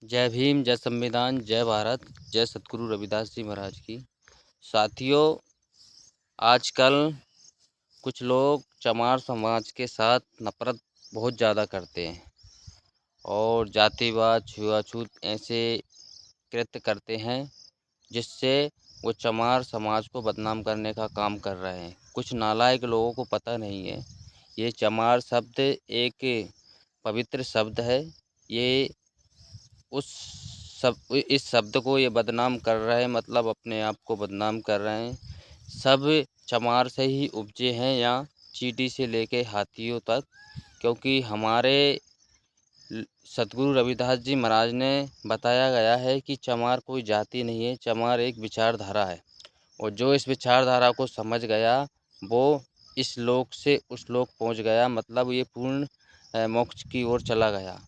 जय भीम, जय संविधान, जय भारत, जय सतगुरु रविदास जी महाराज की। साथियों, आजकल कुछ लोग चमार समाज के साथ नफ़रत बहुत ज़्यादा करते हैं और जातिवाद, छुआछूत ऐसे कृत्य करते हैं जिससे वो चमार समाज को बदनाम करने का काम कर रहे हैं। कुछ नालायक लोगों को पता नहीं है, ये चमार शब्द एक पवित्र शब्द है। ये उस इस शब्द को ये बदनाम कर रहे हैं, मतलब अपने आप को बदनाम कर रहे हैं। सब चमार से ही उपजे हैं या चींटी से लेके हाथियों तक, क्योंकि हमारे सतगुरु रविदास जी महाराज ने बताया गया है कि चमार कोई जाति नहीं है, चमार एक विचारधारा है। और जो इस विचारधारा को समझ गया वो इस लोक से उस लोक पहुंच गया, मतलब ये पूर्ण मोक्ष की ओर चला गया।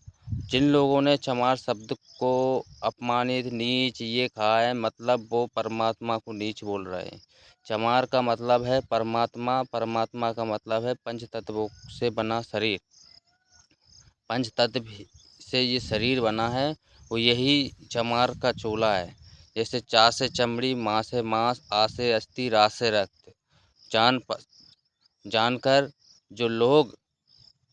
जिन लोगों ने चमार शब्द को अपमानित, नीच ये कहा है, मतलब वो परमात्मा को नीच बोल रहे हैं। चमार का मतलब है परमात्मा, परमात्मा का मतलब है पंच तत्वों से बना शरीर। पंच तत्व से ये शरीर बना है, वो यही चमार का चोला है। जैसे चा से चमड़ी, माँ से मांस, आ से अस्थि, रा से रक्त। जान जानकर जो लोग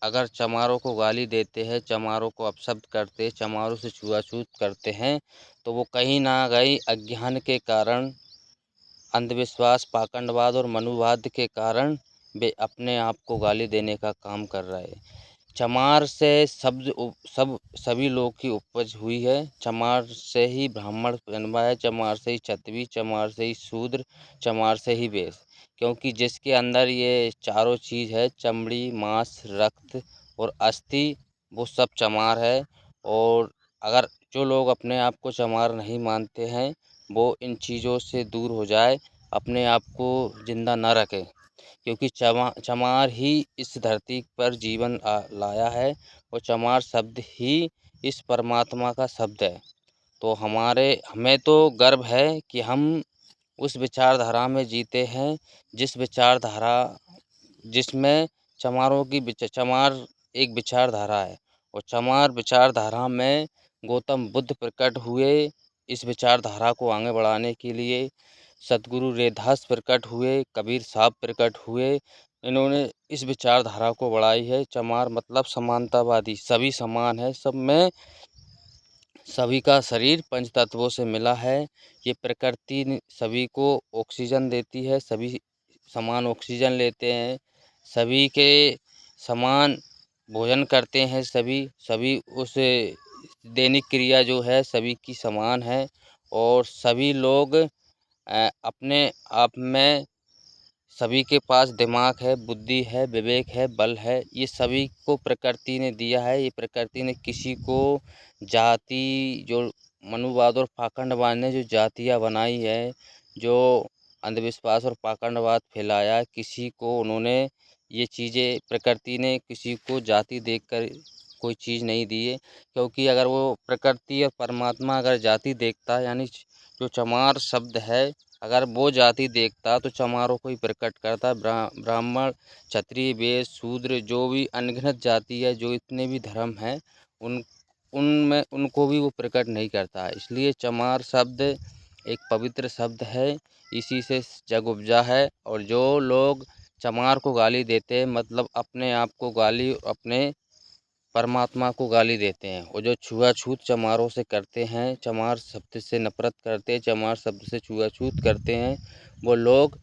अगर चमारों को गाली देते हैं, चमारों को अपशब्द करते, चमारों से छुआछूत करते हैं, तो वो कहीं ना कहीं अज्ञान के कारण, अंधविश्वास, पाखंडवाद और मनुवाद के कारण वे अपने आप को गाली देने का काम कर रहे हैं। चमार से सभी लोग की उपज हुई है। चमार से ही ब्राह्मण जन्मा है, चमार से ही क्षत्रिय, चमार से ही शूद्र, चमार से ही वैश्य। क्योंकि जिसके अंदर ये चारों चीज़ है, चमड़ी, मांस, रक्त और अस्थि, वो सब चमार है। और अगर जो लोग अपने आप को चमार नहीं मानते हैं, वो इन चीज़ों से दूर हो जाए, अपने आप को जिंदा न रखे, क्योंकि चमार ही इस धरती पर जीवन लाया है और चमार शब्द ही इस परमात्मा का शब्द है। तो हमें तो गर्व है कि हम उस विचारधारा में जीते हैं, जिस विचारधारा जिसमें चमार एक विचारधारा है। और चमार विचारधारा में गौतम बुद्ध प्रकट हुए, इस विचारधारा को आगे बढ़ाने के लिए सतगुरु रैदास प्रकट हुए, कबीर साहब प्रकट हुए। इन्होंने इस विचारधारा को बढ़ाई है। चमार मतलब समानतावादी, सभी समान है, सब में सभी का शरीर पंच तत्वों से मिला है। ये प्रकृति सभी को ऑक्सीजन देती है, सभी समान ऑक्सीजन लेते हैं, सभी के समान भोजन करते हैं, सभी सभी उस दैनिक क्रिया जो है सभी की समान है। और सभी लोग अपने आप में सभी के पास दिमाग है, बुद्धि है, विवेक है, बल है। ये सभी को प्रकृति ने दिया है। ये प्रकृति ने किसी को जाति, जो मनुवाद और पाखंडवाद ने जो जातियाँ बनाई है, जो अंधविश्वास और पाखंडवाद फैलाया, किसी को उन्होंने ये चीज़ें, प्रकृति ने किसी को जाति देखकर कोई चीज़ नहीं दी है। क्योंकि अगर वो प्रकृति और परमात्मा अगर जाति देखता, यानी जो चमार शब्द है, अगर वो जाति देखता तो चमारों को ही प्रकट करता। ब्राह्मण, क्षत्रिय, वैश्य, शूद्र, जो भी अनगिनत जाति है, जो इतने भी धर्म हैं, उन उनमें उनको भी वो प्रकट नहीं करता है। इसलिए चमार शब्द एक पवित्र शब्द है, इसी से जग उपजा है। और जो लोग चमार को गाली देते हैं, मतलब अपने आप को गाली, अपने परमात्मा को गाली देते हैं। और जो छुआछूत चमारों से करते हैं, चमार शब्द से नफरत करते हैं, चमार शब्द से छुआछूत करते हैं, वो लोग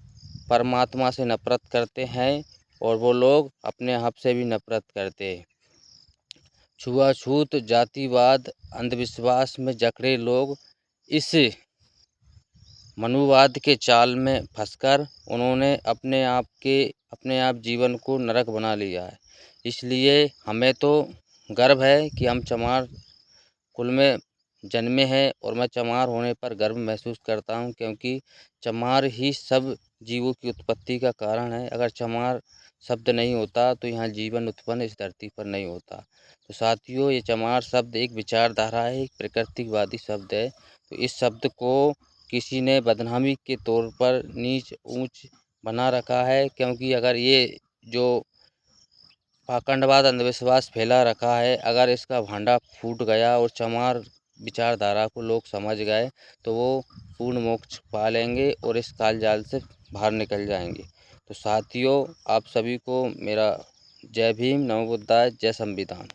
परमात्मा से नफरत करते हैं और वो लोग अपने आप से भी नफरत करते हैं। छुआछूत, जातिवाद, अंधविश्वास में जकड़े लोग इस मनुवाद के जाल में फंसकर उन्होंने अपने आप जीवन को नरक बना लिया है। इसलिए हमें तो गर्व है कि हम चमार कुल में जन्मे हैं और मैं चमार होने पर गर्व महसूस करता हूं, क्योंकि चमार ही सब जीवों की उत्पत्ति का कारण है। अगर चमार शब्द नहीं होता तो यहाँ जीवन उत्पन्न इस धरती पर नहीं होता। तो साथियों, ये चमार शब्द एक विचारधारा है, एक प्रकृतिवादी शब्द है। तो इस शब्द को किसी ने बदनामी के तौर पर नीच ऊंच बना रखा है, क्योंकि अगर ये जो पाखंडवाद, अंधविश्वास फैला रखा है, अगर इसका भांडा फूट गया और चमार विचारधारा को लोग समझ गए तो वो पूर्ण मोक्ष पा लेंगे और इस काल जाल से बाहर निकल जाएंगे। तो साथियों, आप सभी को मेरा जय भीम, नमो बुद्धाय, जय संविधान।